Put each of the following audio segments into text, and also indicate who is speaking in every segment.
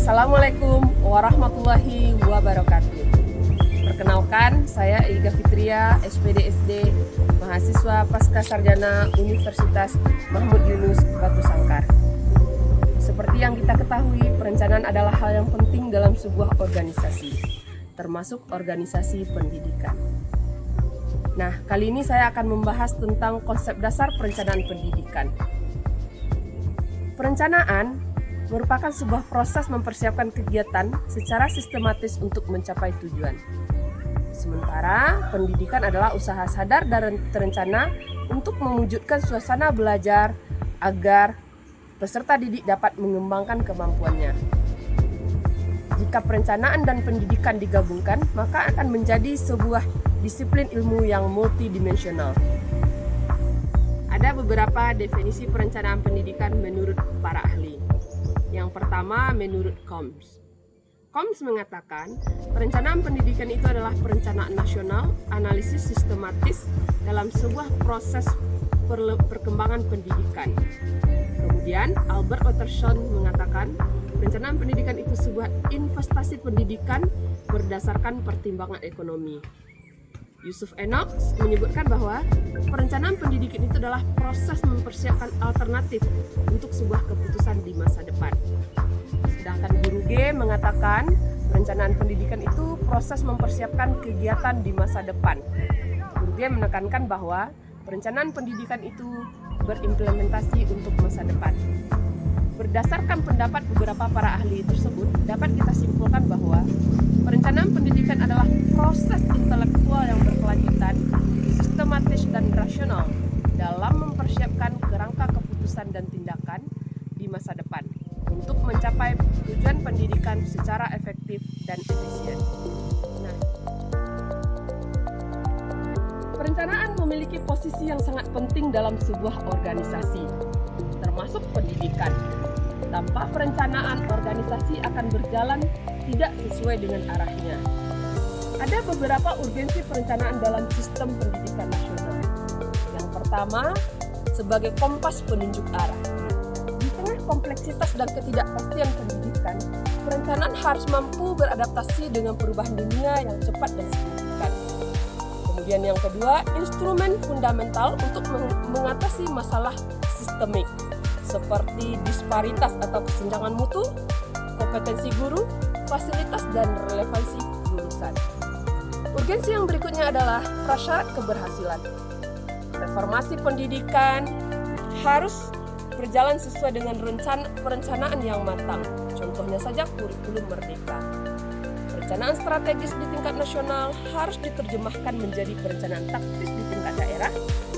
Speaker 1: Assalamualaikum warahmatullahi wabarakatuh. Perkenalkan, saya Iga Fitria, SPDSD, mahasiswa Pasca Sarjana Universitas Mahmud Yunus Batu Sangkar. Seperti yang kita ketahui, perencanaan adalah hal yang penting dalam sebuah organisasi, termasuk organisasi pendidikan. Nah, kali ini saya akan membahas tentang konsep dasar perencanaan pendidikan. Perencanaan merupakan sebuah proses mempersiapkan kegiatan secara sistematis untuk mencapai tujuan. Sementara pendidikan adalah usaha sadar dan terencana untuk mewujudkan suasana belajar agar peserta didik dapat mengembangkan kemampuannya. Jika perencanaan dan pendidikan digabungkan, maka akan menjadi sebuah disiplin ilmu yang multidimensional. Ada beberapa definisi perencanaan pendidikan menurut para ahli. Yang pertama, menurut Combs. Combs mengatakan, perencanaan pendidikan itu adalah perencanaan nasional, analisis sistematis dalam sebuah proses perkembangan pendidikan. Kemudian, Albert Otterson mengatakan, perencanaan pendidikan itu sebuah investasi pendidikan berdasarkan pertimbangan ekonomi. Yusuf Enoch menyebutkan bahwa perencanaan pendidikan itu adalah proses mempersiapkan alternatif untuk sebuah keputusan di masa depan. Sedangkan Guru G mengatakan perencanaan pendidikan itu proses mempersiapkan kegiatan di masa depan. Guru G menekankan bahwa perencanaan pendidikan itu berimplementasi untuk masa depan. Berdasarkan pendapat beberapa para ahli tersebut, dapat kita simpulkan bahwa perencanaan pendidikan adalah proses intelektual yang berkelanjutan, sistematis dan rasional dalam mempersiapkan kerangka keputusan dan tindakan di masa depan untuk mencapai tujuan pendidikan secara efektif dan efisien. Nah, perencanaan memiliki posisi yang sangat penting dalam sebuah organisasi, termasuk pendidikan. Tanpa perencanaan, organisasi akan berjalan tidak sesuai dengan arahnya. Ada beberapa urgensi perencanaan dalam sistem pendidikan nasional. Yang pertama, sebagai kompas penunjuk arah. Di tengah kompleksitas dan ketidakpastian pendidikan, perencanaan harus mampu beradaptasi dengan perubahan dunia yang cepat dan signifikan. Kemudian yang kedua, instrumen fundamental untuk mengatasi masalah sistemik, seperti disparitas atau kesenjangan mutu, kompetensi guru, fasilitas dan relevansi lulusan. Urgensi yang berikutnya adalah prasyarat keberhasilan. Reformasi pendidikan harus berjalan sesuai dengan perencanaan yang matang. Contohnya saja kurikulum merdeka. Perencanaan strategis di tingkat nasional harus diterjemahkan menjadi perencanaan taktis di tingkat daerah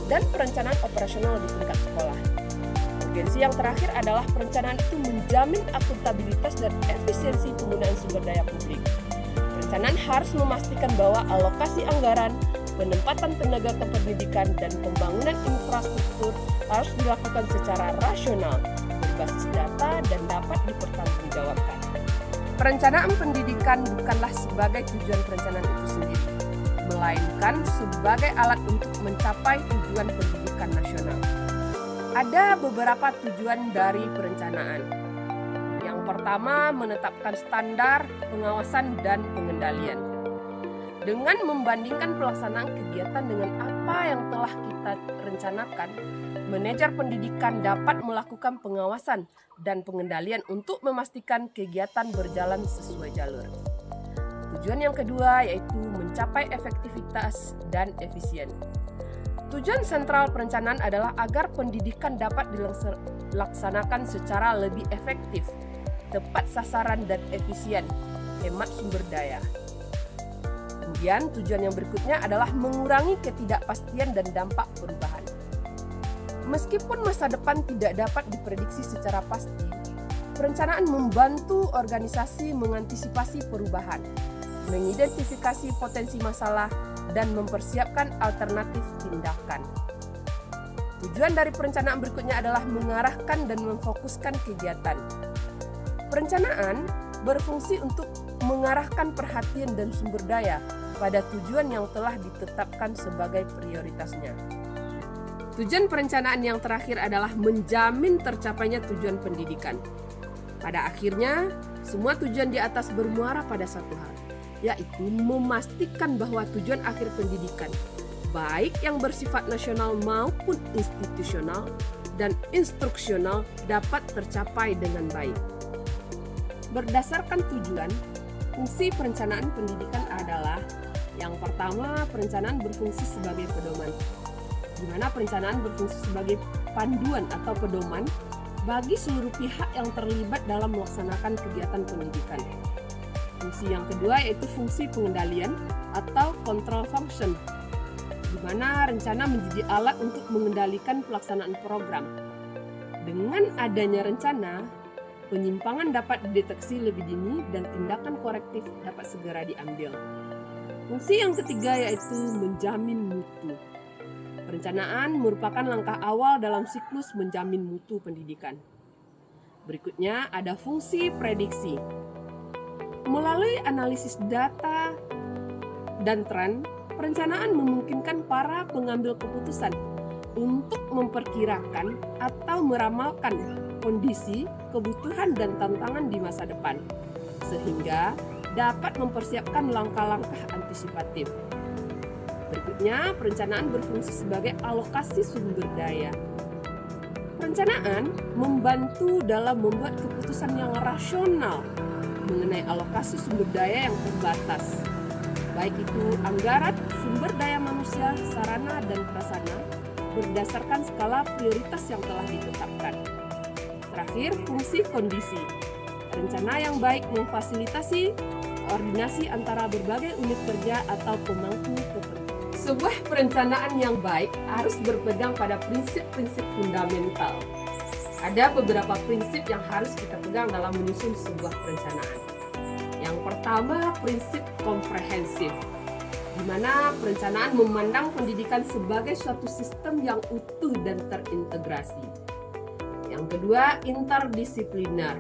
Speaker 1: dan perencanaan operasional di tingkat sekolah. Urgensi yang terakhir adalah perencanaan itu menjamin akuntabilitas dan efisiensi penggunaan sumber daya publik. Perencanaan harus memastikan bahwa alokasi anggaran, penempatan tenaga kependidikan, dan pembangunan infrastruktur harus dilakukan secara rasional, berbasis data, dan dapat dipertanggungjawabkan. Perencanaan pendidikan bukanlah sebagai tujuan perencanaan itu sendiri, melainkan sebagai alat untuk mencapai tujuan pendidikan nasional. Ada beberapa tujuan dari perencanaan. Yang pertama, menetapkan standar, pengawasan, dan pengendalian. Dengan membandingkan pelaksanaan kegiatan dengan apa yang telah kita rencanakan, manajer pendidikan dapat melakukan pengawasan dan pengendalian untuk memastikan kegiatan berjalan sesuai jalur. Tujuan yang kedua yaitu mencapai efektivitas dan efisien. Tujuan sentral perencanaan adalah agar pendidikan dapat dilaksanakan secara lebih efektif, tepat sasaran dan efisien, hemat sumber daya. Kemudian tujuan yang berikutnya adalah mengurangi ketidakpastian dan dampak perubahan. Meskipun masa depan tidak dapat diprediksi secara pasti, perencanaan membantu organisasi mengantisipasi perubahan, mengidentifikasi potensi masalah, dan mempersiapkan alternatif tindakan. Tujuan dari perencanaan berikutnya adalah mengarahkan dan memfokuskan kegiatan. Perencanaan berfungsi untuk mengarahkan perhatian dan sumber daya pada tujuan yang telah ditetapkan sebagai prioritasnya. Tujuan perencanaan yang terakhir adalah menjamin tercapainya tujuan pendidikan. Pada akhirnya, Semua tujuan di atas bermuara pada satu hal, yaitu memastikan bahwa tujuan akhir pendidikan, baik yang bersifat nasional maupun institusional dan instruksional, dapat tercapai dengan baik. Berdasarkan tujuan, fungsi perencanaan pendidikan adalah: yang pertama, perencanaan berfungsi sebagai pedoman, di mana perencanaan berfungsi sebagai panduan atau pedoman bagi seluruh pihak yang terlibat dalam melaksanakan kegiatan pendidikan. Fungsi yang kedua yaitu fungsi pengendalian atau control function, di mana rencana menjadi alat untuk mengendalikan pelaksanaan program. Dengan adanya rencana, penyimpangan dapat dideteksi lebih dini dan tindakan korektif dapat segera diambil. Fungsi yang ketiga yaitu menjamin mutu. Perencanaan merupakan langkah awal dalam siklus menjamin mutu pendidikan. Berikutnya ada fungsi prediksi. Melalui analisis data dan tren, perencanaan memungkinkan para pengambil keputusan untuk memperkirakan atau meramalkan kondisi, kebutuhan, dan tantangan di masa depan, sehingga dapat mempersiapkan langkah-langkah antisipatif. Berikutnya, perencanaan berfungsi sebagai alokasi sumber daya. Perencanaan membantu dalam membuat keputusan yang rasional mengenai alokasi sumber daya yang terbatas, baik itu anggaran, sumber daya manusia, sarana, dan prasarana, berdasarkan skala prioritas yang telah ditetapkan. Terakhir, fungsi kondisi. Rencana yang baik memfasilitasi koordinasi antara berbagai unit kerja atau pemangku kepentingan. Sebuah perencanaan yang baik harus berpegang pada prinsip-prinsip fundamental. Ada beberapa prinsip yang harus kita pegang dalam menyusun sebuah perencanaan. Yang pertama, prinsip komprehensif, di mana perencanaan memandang pendidikan sebagai suatu sistem yang utuh dan terintegrasi. Yang kedua, interdisipliner.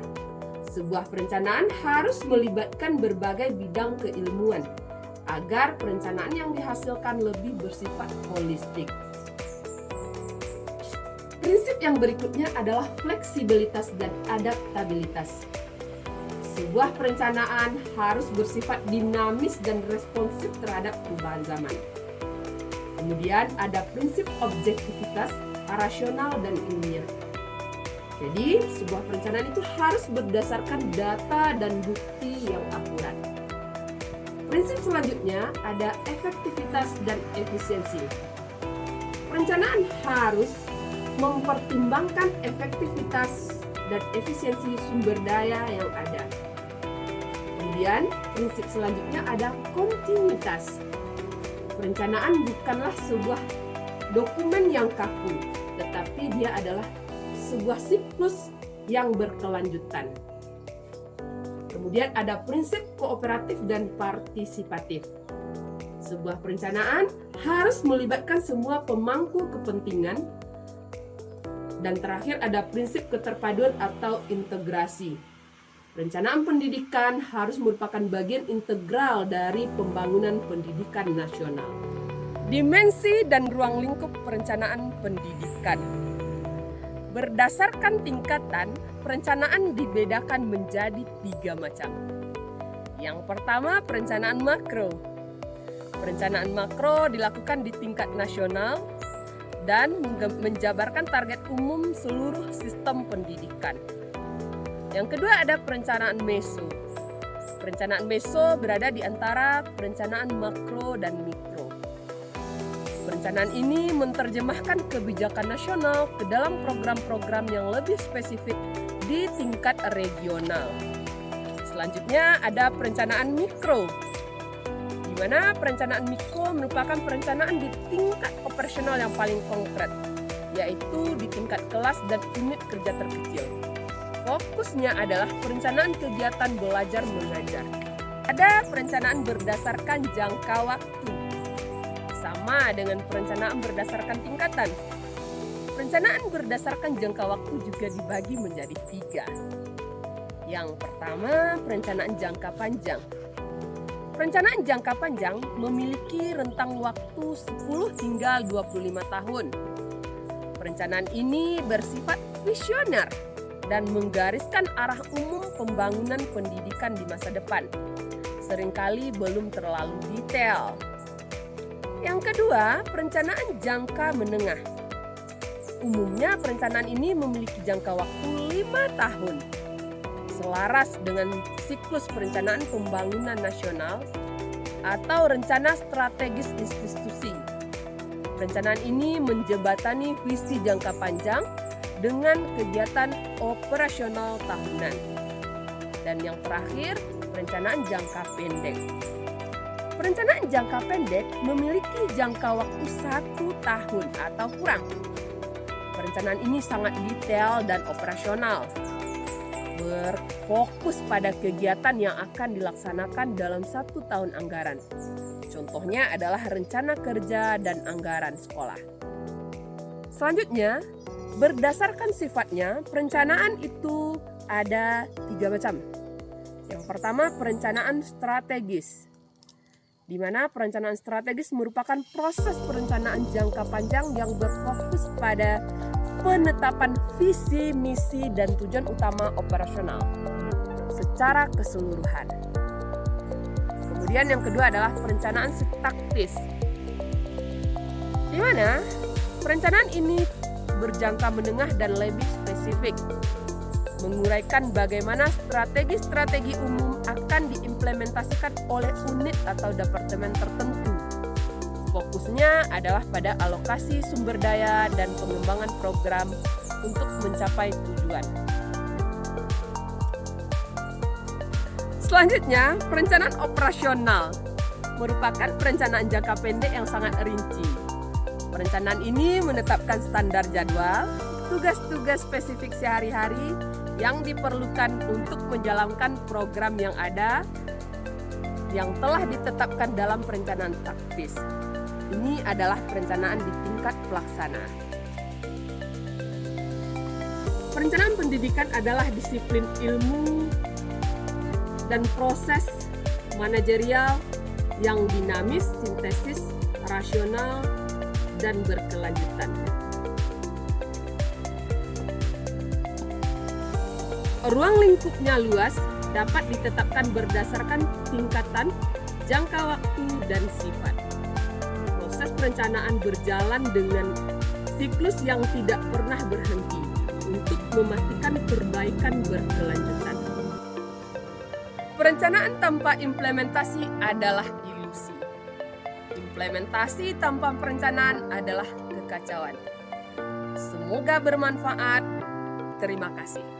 Speaker 1: Sebuah perencanaan harus melibatkan berbagai bidang keilmuan agar perencanaan yang dihasilkan lebih bersifat holistik. Prinsip yang berikutnya adalah fleksibilitas dan adaptabilitas. Sebuah perencanaan harus bersifat dinamis dan responsif terhadap perubahan zaman. Kemudian ada prinsip objektivitas, rasional, dan ilmiah. Jadi, sebuah perencanaan itu harus berdasarkan data dan bukti yang akurat. Prinsip selanjutnya ada efektivitas dan efisiensi. Perencanaan harus mempertimbangkan efektivitas dan efisiensi sumber daya yang ada. Kemudian, prinsip selanjutnya ada kontinuitas. Perencanaan bukanlah sebuah dokumen yang kaku, tetapi dia adalah sebuah siklus yang berkelanjutan. Kemudian ada prinsip kooperatif dan partisipatif. Sebuah perencanaan harus melibatkan semua pemangku kepentingan. Dan terakhir ada prinsip keterpaduan atau integrasi. Perencanaan pendidikan harus merupakan bagian integral dari pembangunan pendidikan nasional. Dimensi dan ruang lingkup perencanaan pendidikan. Berdasarkan tingkatan, perencanaan dibedakan menjadi 3 macam. Yang pertama, perencanaan makro. Perencanaan makro dilakukan di tingkat nasional dan menjabarkan target umum seluruh sistem pendidikan. Yang kedua ada perencanaan meso. Perencanaan meso berada di antara perencanaan makro dan mikro. Perencanaan ini menerjemahkan kebijakan nasional ke dalam program-program yang lebih spesifik di tingkat regional. Selanjutnya ada perencanaan mikro, di mana perencanaan mikro merupakan perencanaan di tingkat operasional yang paling konkret, yaitu di tingkat kelas dan unit kerja terkecil. Fokusnya adalah perencanaan kegiatan belajar mengajar. Ada perencanaan berdasarkan jangka waktu, sama dengan perencanaan berdasarkan tingkatan. Perencanaan berdasarkan jangka waktu juga dibagi menjadi 3. Yang pertama, perencanaan jangka panjang. Perencanaan jangka panjang memiliki rentang waktu 10 hingga 25 tahun. Perencanaan ini bersifat visioner dan menggariskan arah umum pembangunan pendidikan di masa depan. Seringkali belum terlalu detail. Yang kedua, perencanaan jangka menengah. Umumnya perencanaan ini memiliki jangka waktu 5 tahun. Selaras dengan siklus perencanaan pembangunan nasional atau rencana strategis institusi. Perencanaan ini menjembatani visi jangka panjang dengan kegiatan operasional tahunan. Dan yang terakhir, perencanaan jangka pendek. Perencanaan jangka pendek memiliki jangka waktu 1 tahun atau kurang. Perencanaan ini sangat detail dan operasional, berfokus pada kegiatan yang akan dilaksanakan dalam 1 tahun anggaran. Contohnya adalah rencana kerja dan anggaran sekolah. Selanjutnya, berdasarkan sifatnya, perencanaan itu ada 3 macam. Yang pertama, perencanaan strategis, di mana perencanaan strategis merupakan proses perencanaan jangka panjang yang berfokus pada penetapan visi, misi, dan tujuan utama operasional secara keseluruhan. Kemudian yang kedua adalah perencanaan taktis, di mana perencanaan ini berjangka menengah dan lebih spesifik, menguraikan bagaimana strategi-strategi umum akan diimplementasikan oleh unit atau departemen tertentu. Fokusnya adalah pada alokasi sumber daya dan pengembangan program untuk mencapai tujuan. Selanjutnya, perencanaan operasional merupakan perencanaan jangka pendek yang sangat rinci. Perencanaan ini menetapkan standar jadwal, tugas-tugas spesifik sehari-hari yang diperlukan untuk menjalankan program yang ada yang telah ditetapkan dalam perencanaan taktis. Ini adalah perencanaan di tingkat pelaksana. Perencanaan pendidikan adalah disiplin ilmu dan proses manajerial yang dinamis, sintesis, rasional, dan berkelanjutan. Ruang lingkupnya luas, dapat ditetapkan berdasarkan tingkatan, jangka waktu, dan sifat. Proses perencanaan berjalan dengan siklus yang tidak pernah berhenti untuk memastikan perbaikan berkelanjutan. Perencanaan tanpa implementasi adalah ilusi. Implementasi tanpa perencanaan adalah kekacauan. Semoga bermanfaat. Terima kasih.